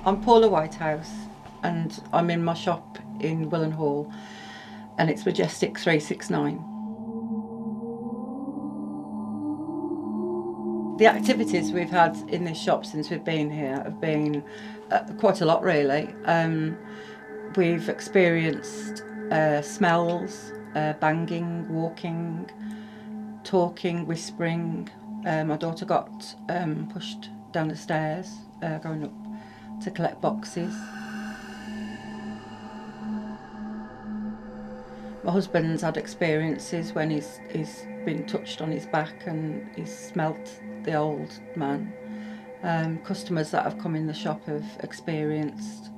I'm Paula Whitehouse and I'm in my shop in Willenhall and it's Majestic 369. The activities we've had in this shop since we've been here have been quite a lot really. We've experienced smells, banging, walking, talking, whispering. My daughter got pushed down the stairs going up to collect boxes. My husband's had experiences when he's been touched on his back and he's smelt the old man. Customers that have come in the shop have experienced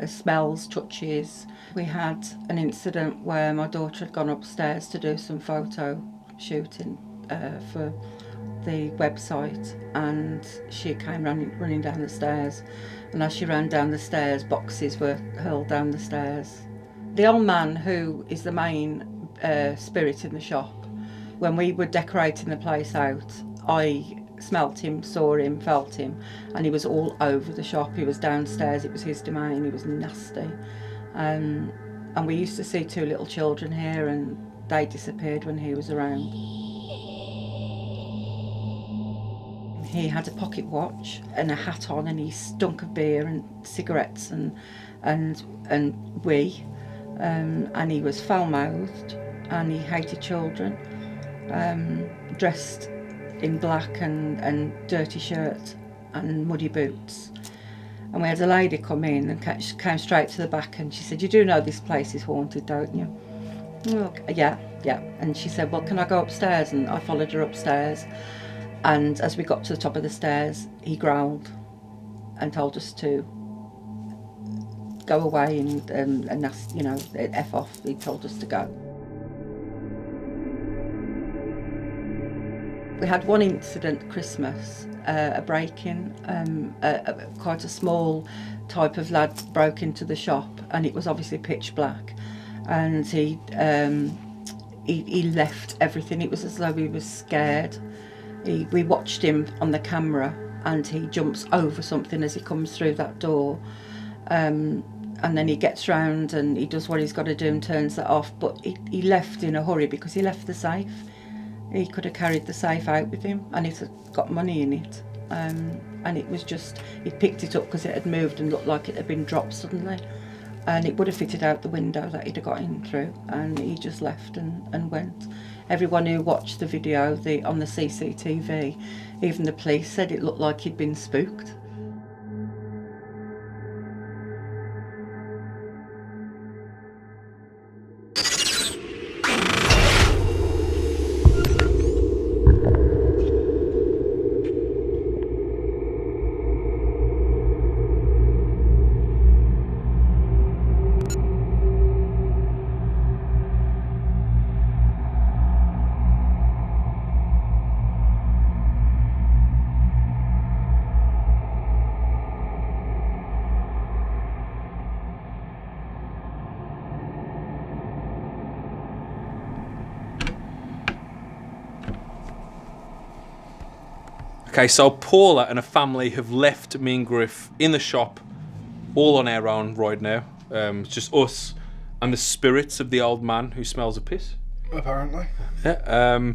smells, touches. We had an incident where my daughter had gone upstairs to do some photo shooting for the website and she came running down the stairs, and as she ran down the stairs boxes were hurled down the stairs. The old man, who is the main spirit in the shop, when we were decorating the place out, I smelt him, saw him, felt him, and he was all over the shop. He was downstairs, it was his domain, he was nasty. And we used to see 2 little children here and they disappeared when he was around. He had a pocket watch and a hat on and he stunk of beer and cigarettes and wee. And he was foul-mouthed and he hated children, dressed in black and dirty shirt and muddy boots. And we had a lady come in and came straight to the back and she said, "You do know this place is haunted, don't you?" "Oh, yeah. And she said, "Well, can I go upstairs?" And I followed her upstairs. And as we got to the top of the stairs, he growled and told us to go away and that's, F off. He told us to go. We had one incident at Christmas, a break-in. Quite a small type of lad broke into the shop and it was obviously pitch black. And he left everything. It was as though he was scared. We watched him on the camera and he jumps over something as he comes through that door. And then he gets round and he does what he's got to do and turns that off. But he left in a hurry because he left the safe. He could have carried the safe out with him and it had got money in it. And it was just, he picked it up because it had moved and looked like it had been dropped suddenly. And it would have fitted out the window that he'd have got in through. And he just left and went. Everyone who watched the video on the CCTV, even the police, said it looked like he'd been spooked. Okay, so Paula and her family have left me and Griff in the shop all on our own right now. It's just us and the spirits of the old man who smells of piss. Apparently. Yeah.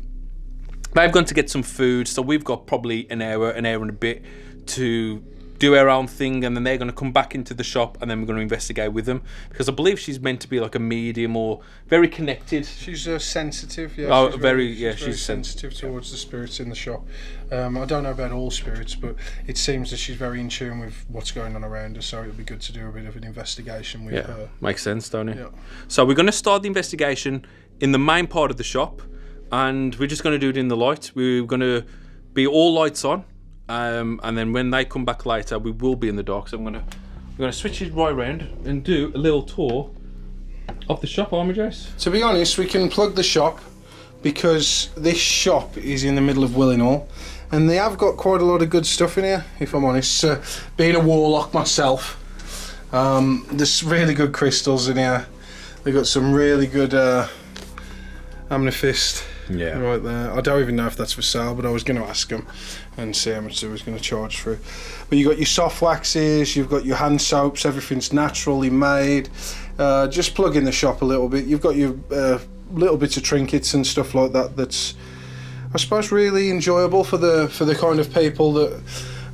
They've gone to get some food, so we've got probably an hour and a bit to do our own thing, and then they're going to come back into the shop and then we're going to investigate with them, because I believe she's meant to be like a medium or very connected. She's sensitive, yeah. Oh, she's very sensitive towards the spirits in the shop. I don't know about all spirits, but it seems that she's very in tune with what's going on around her, so it'll be good to do a bit of an investigation with her. Makes sense, don't it? Yeah. So we're going to start the investigation in the main part of the shop, and we're just going to do it in the light. We're going to be all lights on. And then when they come back later, we will be in the dark. So we're gonna switch it right around and do a little tour of the shop, aren't we, Jace? To be honest, we can plug the shop because this shop is in the middle of Willenhall, and they have got quite a lot of good stuff in here, if I'm honest. Being a warlock myself, there's really good crystals in here. They've got some really good amethyst. Yeah. Right there. I don't even know if that's for sale, but I was going to ask them and see how much they was going to charge for it. But you got your soft waxes, you've got your hand soaps, everything's naturally made. Just plug in the shop a little bit. You've got your little bits of trinkets and stuff like that. That's, I suppose, really enjoyable for the kind of people that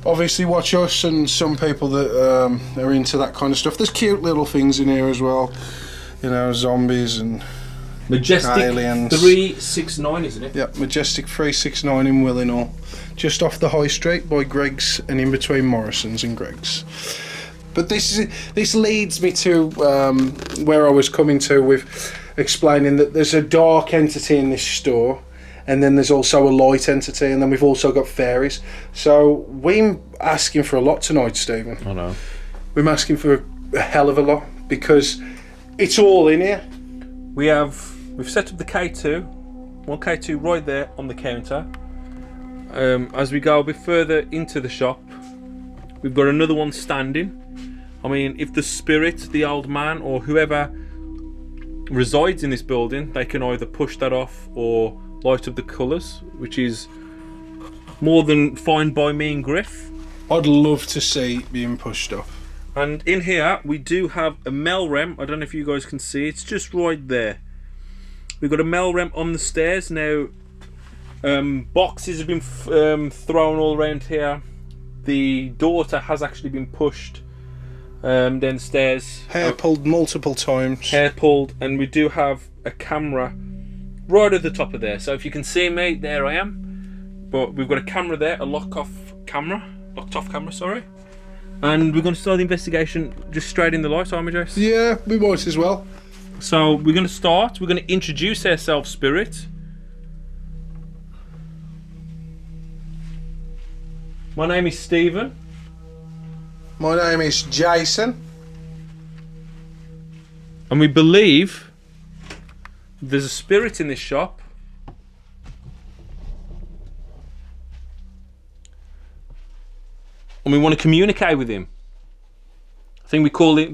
obviously watch us, and some people that are into that kind of stuff. There's cute little things in here as well, you know, zombies and Majestic aliens. 369, isn't it? Yep, Majestic 369 in Willenhall, just off the High Street by Greggs, and in between Morrison's and Greggs. But this leads me to where I was coming to with explaining that there's a dark entity in this store, and then there's also a light entity, and then we've also got fairies. So we're asking for a lot tonight, Stephen. I know. We're asking for a hell of a lot, because it's all in here. We've set up the K2, one K2 right there on the counter. As we go a bit further into the shop, we've got another one standing. I mean, if the spirit, the old man, or whoever resides in this building, they can either push that off or light up the colours, which is more than fine by me and Griff. I'd love to see it being pushed off. And in here we do have a Melrem. I don't know if you guys can see, it's just right there. We've got a Melrem on the stairs now. Boxes have been thrown all around here. The daughter has actually been pushed down the stairs. Hair pulled multiple times. Hair pulled, and we do have a camera right at the top of there. So if you can see me, there I am. But we've got a camera there, a locked off camera, sorry. And we're going to start the investigation just straight in the light, aren't we, Jace? Yeah, we might as well. So we're going to start. We're going to introduce ourselves, Spirit. My name is Stephen. My name is Jason. And we believe there's a spirit in this shop. And we want to communicate with him. I think they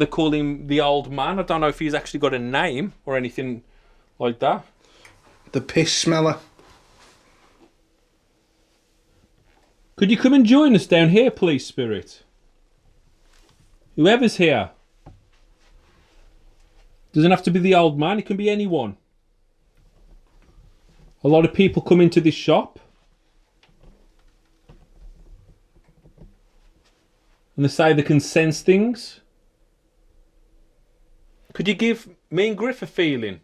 call him the old man. I don't know if he's actually got a name or anything like that. The piss smeller. Could you come and join us down here, please, Spirit? Whoever's here. Doesn't have to be the old man, it can be anyone. A lot of people come into this shop and they say they can sense things. Could you give me and Griff a feeling?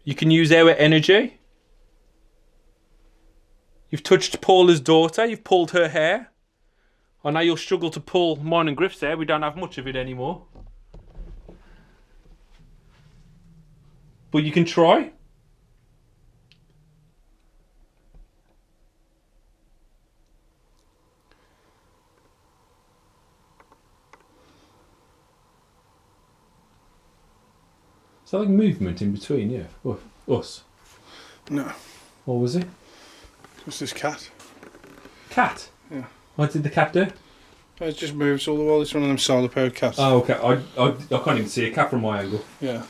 You can use our energy. You've touched Paula's daughter, you've pulled her hair. I know you'll struggle to pull mine and Griff's hair, we don't have much of it anymore. But you can try. Is that like movement in between, yeah? Us? No. What was it? What's this cat? Cat? Yeah. What did the cat do? It just moves all the while. It's one of them solar powered cats. Oh, okay. I can't even see a cat from my angle. Yeah.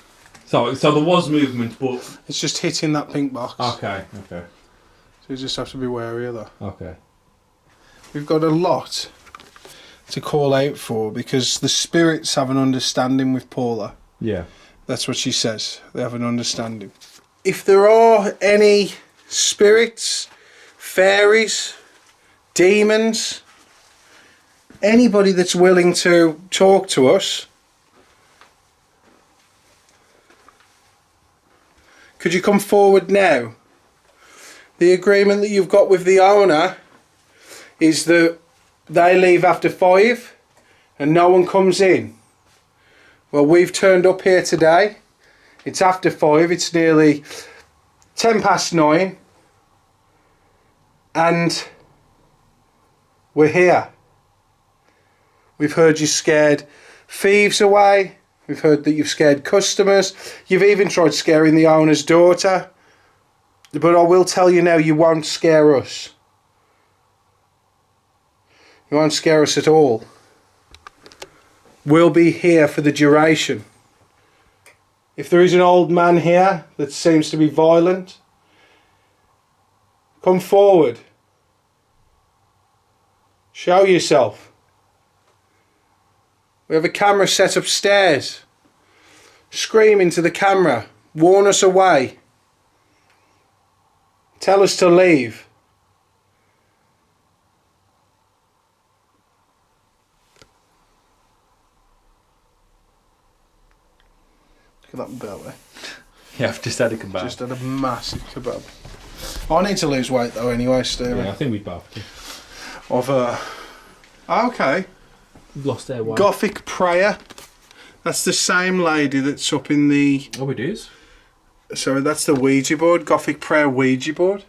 So there was movement, but... It's just hitting that pink box. Okay. So you just have to be wary of that. Okay. We've got a lot to call out for, because the spirits have an understanding with Paula. Yeah. That's what she says. They have an understanding. If there are any spirits, fairies, demons, anybody that's willing to talk to us, could you come forward now? The agreement that you've got with the owner is that they leave after 5 and no one comes in. Well, we've turned up here today. It's after 5. It's nearly 9:10. And we're here. We've heard you scared thieves away. We've heard that you've scared customers. You've even tried scaring the owner's daughter. But I will tell you now, you won't scare us. You won't scare us at all. We'll be here for the duration. If there is an old man here that seems to be violent, come forward. Show yourself. We have a camera set upstairs. Scream into the camera. Warn us away. Tell us to leave. Look at that belly. Yeah, I've just had a kebab. Just had a massive kebab. I need to lose weight though anyway, Stephen. Yeah, I think we both do. Okay. We've lost our way. Gothic prayer. That's the same lady that's up in the... Oh, it is? So that's the Ouija board. Gothic prayer Ouija board.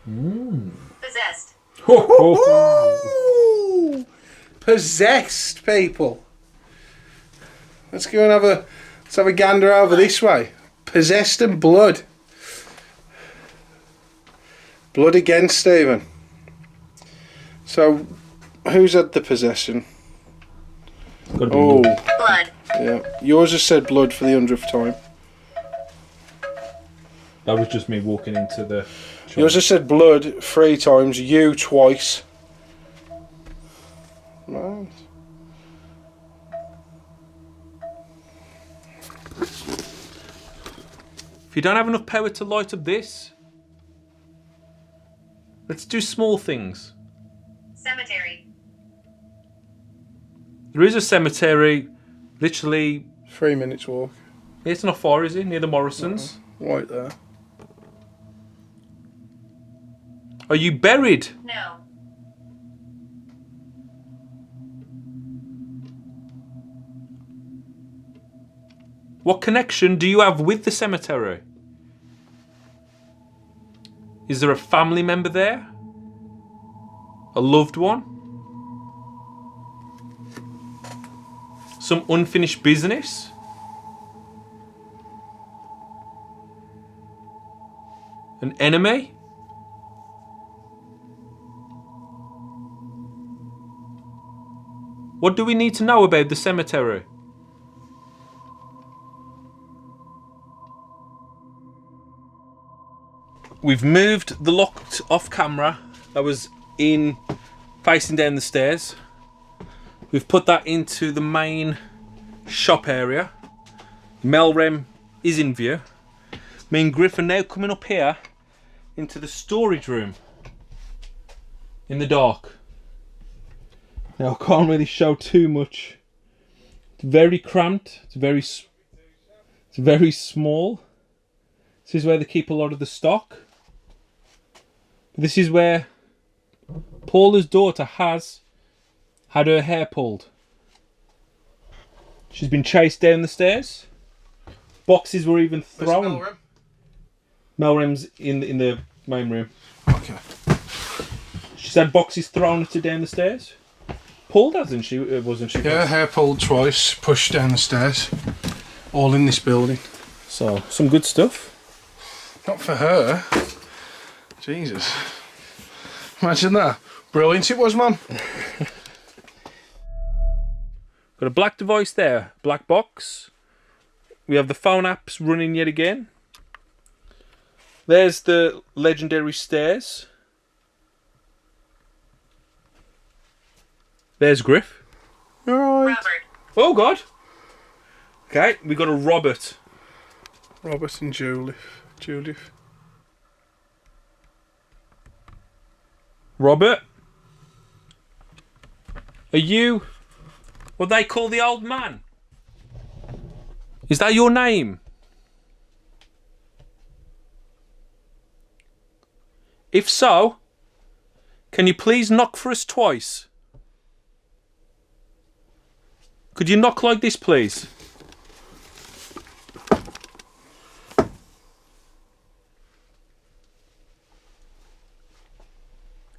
Possessed. Ooh, possessed people. Let's go and have a gander over this way. Possessed and blood. Blood again, Stephen. So, who's had the possession? Oh, Blood. yeah. Yours has said blood for the 100th time. That was just me walking into the shop. Yours has said blood 3 times. You twice. Right. If you don't have enough power to light up this, let's do small things. Cemetery. There is a cemetery, literally. 3 minutes walk. It's not far, is it? Near the Morrisons. Right there. Are you buried? No. What connection do you have with the cemetery? Is there a family member there? A loved one? Some unfinished business? An enemy? What do we need to know about the cemetery? We've moved the locked off camera that was in facing down the stairs. We've put that into the main shop area. Melrem is in view. Me and Griff are now coming up here into the storage room in the dark. Now I can't really show too much. It's very cramped. It's very small. This is where they keep a lot of the stock. This is where Paula's daughter has had her hair pulled. She's been chased down the stairs. Boxes were even thrown. Where's Melrem's in the main room. Okay. She's had boxes thrown at her down the stairs. Pulled, hasn't she? Wasn't she? Yeah, hair pulled twice, pushed down the stairs. All in this building. So, some good stuff. Not for her. Jesus. Imagine that. Brilliant it was, Mum. Got a black device there, black box. We have the phone apps running yet again. There's the legendary stairs. There's Griff. Alright. Robert. Oh God. Okay, we got a Robert. Robert and Judith. Robert, are you what they call the old man? Is that your name? If so, can you please knock for us twice? Could you knock like this, please?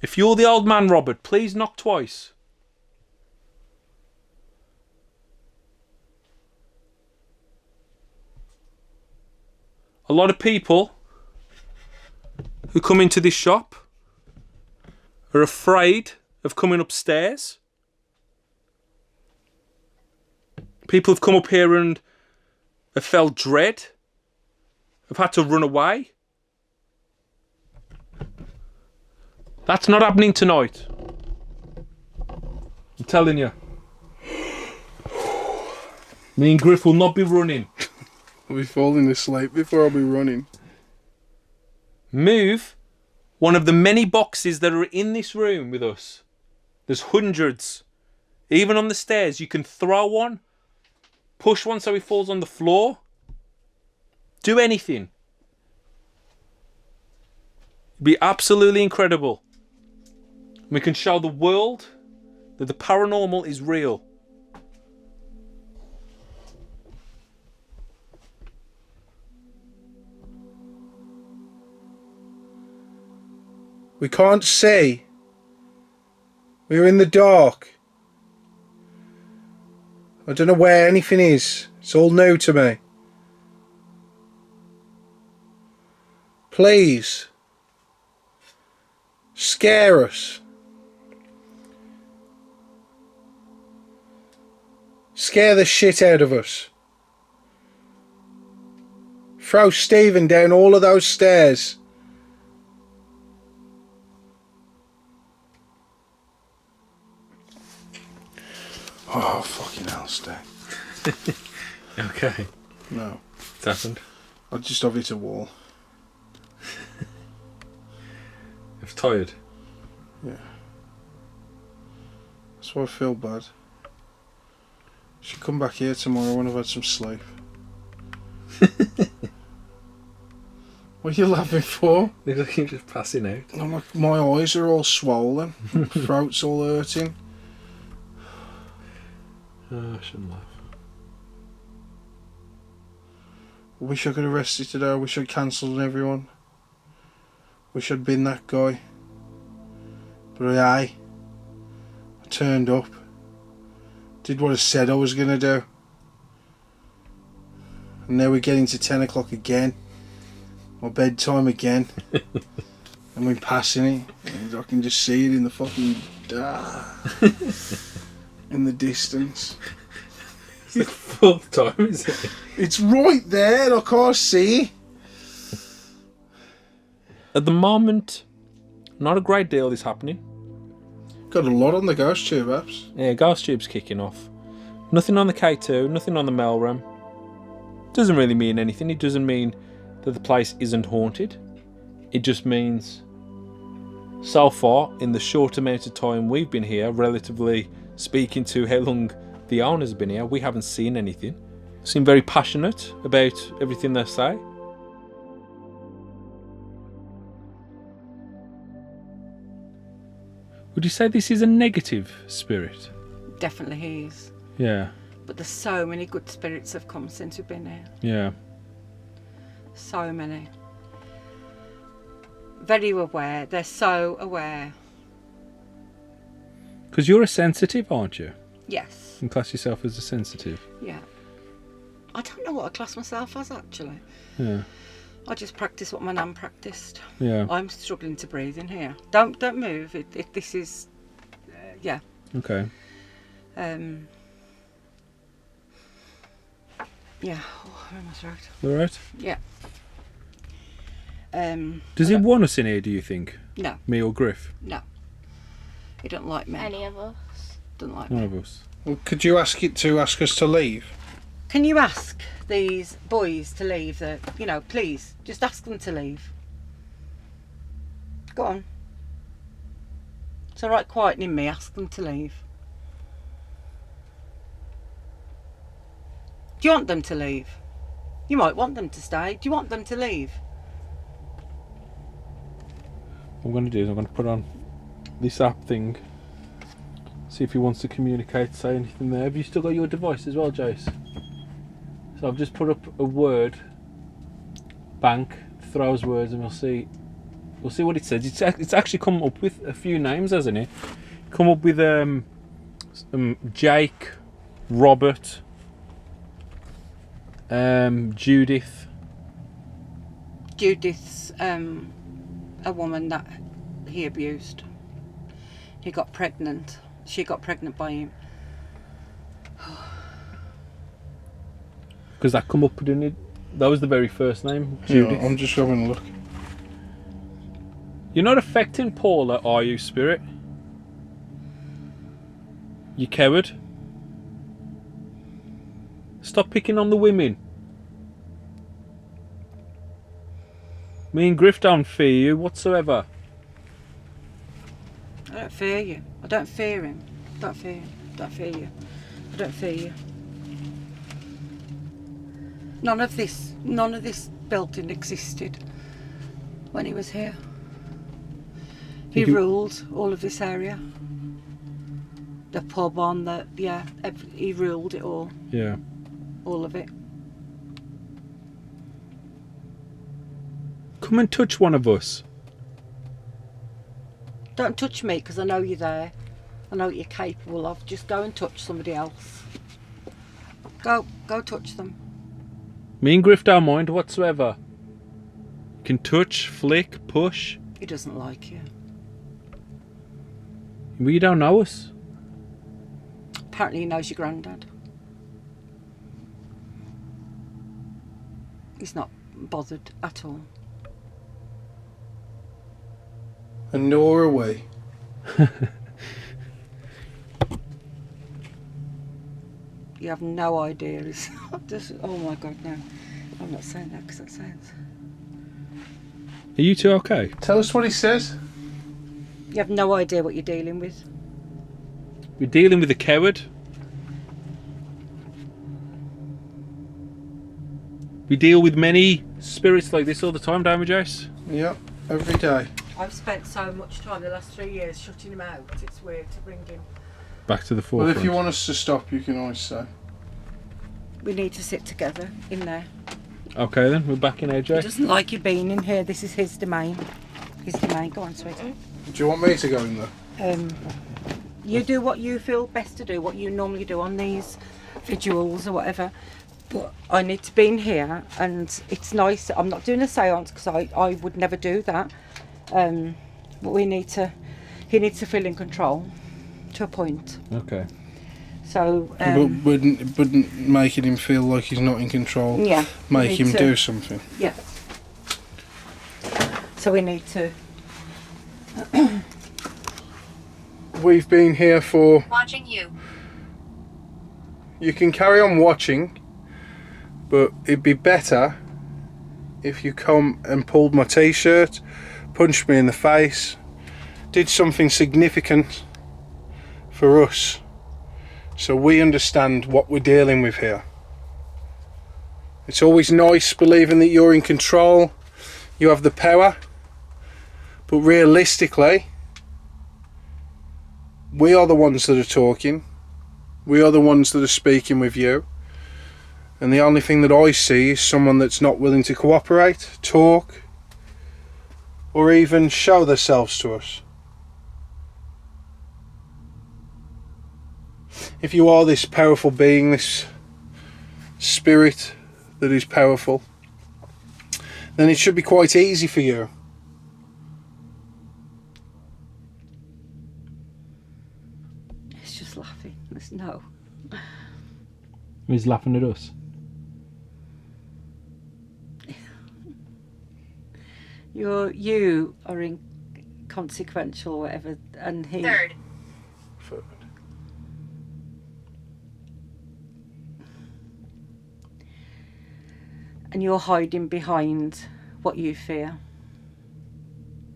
If you're the old man, Robert, please knock twice. A lot of people who come into this shop are afraid of coming upstairs. People have come up here and have felt dread, have had to run away. That's not happening tonight. I'm telling you. Me and Griff will not be running. I'll be falling asleep before I'll be running. Move one of the many boxes that are in this room with us. There's hundreds. Even on the stairs, you can throw one, push one so he falls on the floor. Do anything. It'd be absolutely incredible. We can show the world that the paranormal is real. We can't see. We're in the dark. I don't know where anything is. It's all new to me. Please. Scare us. Scare the shit out of us. Throw Stephen down all of those stairs. Oh, fucking hell, Steve. Okay. No. It's happened. I just have hit a wall. I'm tired. Yeah. That's why I feel bad. Should come back here tomorrow when I've had some sleep. What are you laughing for? Looks like you're just passing out. I'm like, my eyes are all swollen. Throat's all hurting. Oh, I shouldn't laugh. I wish I could have rested today. I wish I'd cancelled on everyone. Wish I'd been that guy. But I turned up. Did what I said I was going to do. And now we're getting to 10 o'clock again. My bedtime again. And we're passing it. And I can just see it in the fucking... in the distance. It's the fourth time, is it? It's right there. I can't see. At the moment, not a great deal is happening. Got a lot on the ghost tube apps. Yeah, Ghost Tube's kicking off. Nothing on the K2, nothing on the Melram. Doesn't really mean anything. It doesn't mean that the place isn't haunted. It just means, so far, in the short amount of time we've been here, relatively speaking to how long the owner's been here, we haven't seen anything. Seem very passionate about everything they say. Would you say this is a negative spirit? Definitely is. Yeah. But there's so many good spirits have come since we've been here. Yeah. So many. Very aware. They're so aware. Because you're a sensitive, aren't you? Yes. You class yourself as a sensitive. Yeah. I don't know what I class myself as, actually. Yeah. I just practice what my nan practiced. Yeah. I'm struggling to breathe in here. Don't move. This is, yeah. Okay. Yeah. Oh, I'm in my throat. All right. Yeah. Does he want us in here, do you think? No. Me or Griff? No. He don't like me. Any of us. Don't like None me. of us. Well, could you ask it to ask us to leave? Can you ask these boys to leave? Please, just ask them to leave. Go on. It's all right quietening me. Ask them to leave. Do you want them to leave? You might want them to stay. Do you want them to leave? What I'm going to do is I'm going to put on this app thing. See if he wants to communicate, say anything there. Have you still got your device as well, Jace? So I've just put up a word bank, throws words, and we'll see what it says. It's actually come up with a few names, hasn't it? Come up with Jake, Robert, Judith. Judith's a woman that he abused. He got pregnant. She got pregnant by him. Because that come up, didn't it? That was the very first name, Yeah, Judith. I'm just having a look. You're not affecting Paula, are you, Spirit? You coward. Stop picking on the women. Me and Griff don't fear you whatsoever. I don't fear you. I don't fear him. Don't fear him. Don't fear you. I don't fear you. None of this building existed when he was here. He ruled all of this area. The pub on the, he ruled it all. Yeah. All of it. Come and touch one of us. Don't touch me because I know you're there. I know what you're capable of. Just go and touch somebody else. Go touch them. Me and Griff don't mind whatsoever. You can touch, flick, push. He doesn't like you. Well, you don't know us. Apparently he knows your granddad. He's not bothered at all. And nor are we. You have no idea. It's just, oh my God, no. I'm not saying that because that sounds... Are you two okay? Tell us what he says. You have no idea what you're dealing with. We're dealing with a coward. We deal with many spirits like this all the time, don't we, Jace? Yep, every day. I've spent so much time the last 3 years shutting him out. It's weird to bring him. Back to the Well, forefront. if you want us to stop, you can always say. We need to sit together in there. Okay then, we're back in He AJ. doesn't like you being in here. This is his domain. His domain. Go on, sweetie. Do you want me to go in there? You do what you feel best to do, what you normally do on these vigils or whatever. But I need to be in here, and it's nice. I'm not doing a seance because I would never do that. But he needs to feel in control to a point. Okay. So But wouldn't making him feel like he's not in control yeah, we make need him to- do something? Yeah. So we need to. We've been here for... Watching you. You can carry on watching, but it'd be better if you come and pulled my t-shirt, punched me in the face, did something significant for us, so we understand what we're dealing with here. It's always nice believing that you're in control, you have the power, but realistically, we are the ones that are talking, we are the ones that are speaking with you, and the only thing that I see is someone that's not willing to cooperate, talk, or even show themselves to us. If you are this powerful being, this spirit that is powerful, then it should be quite easy for you. He's just laughing. There's no. He's laughing at us. You are inconsequential or whatever, and he. Third. And you're hiding behind what you fear.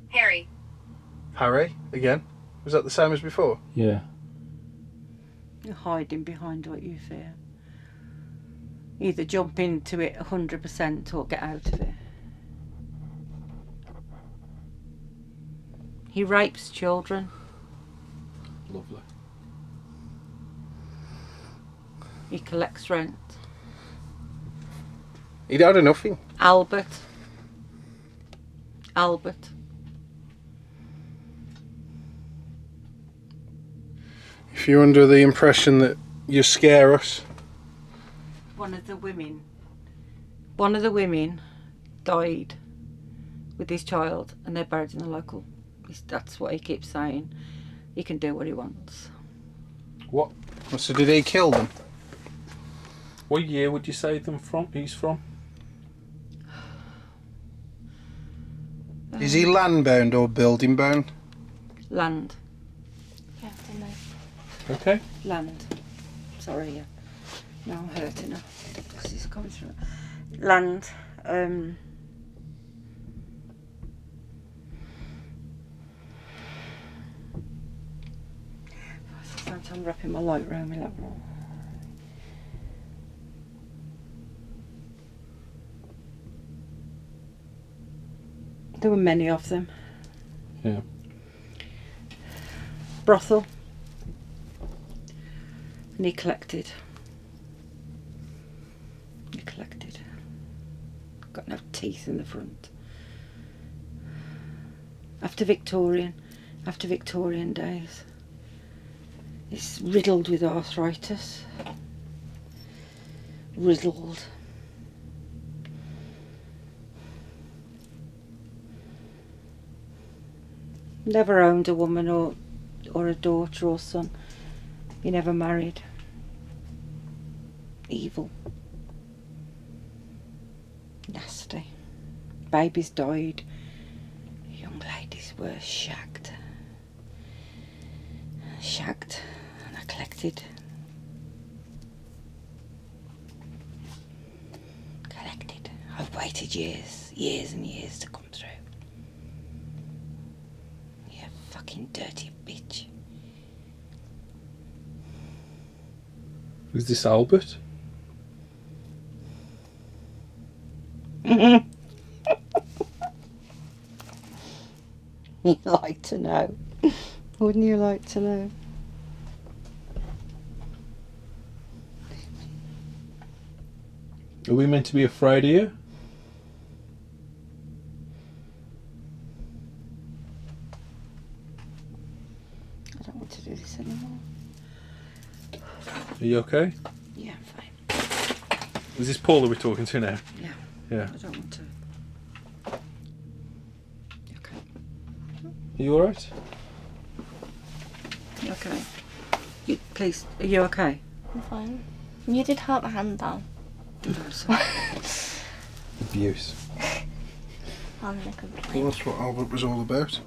Harry. Harry, again? Was that the same as before? Yeah. You're hiding behind what you fear. Either jump into it 100% or get out of it. He rapes children. Lovely. He collects rent. He'd had nothing. Albert. If you're under the impression that you scare us, One of the women died with his child, and they're buried in the local. That's what he keeps saying. He can do what he wants. What? so did he kill them? What year would you say he's from? Is he land bound or building bound? Land. Yeah, I don't know. Okay. Land. Sorry, yeah. No, I'm hurting her. This is coming through. Land. I'm wrapping my light round me. There were many of them. Yeah. Brothel. And he collected. Got no teeth in the front. After Victorian days. It's riddled with arthritis. Riddled. Never owned a woman or a daughter or son. He never married. Evil. Nasty. Babies died. Young ladies were shagged. And I collected. I've waited years and years to come through. You fucking dirty bitch. Is this Albert? You'd like to know. Wouldn't you like to know? Are we meant to be afraid of you? I don't want to do this anymore. Are you okay? Yeah, I'm fine. Is this Paul that we're talking to now? Yeah. Yeah. I don't want to. Okay. Are you alright? You okay? Please, are you okay? I'm fine. You did hurt my hand down. I'm sorry. Abuse. I'm gonna complain. Well, that's what Albert was all about.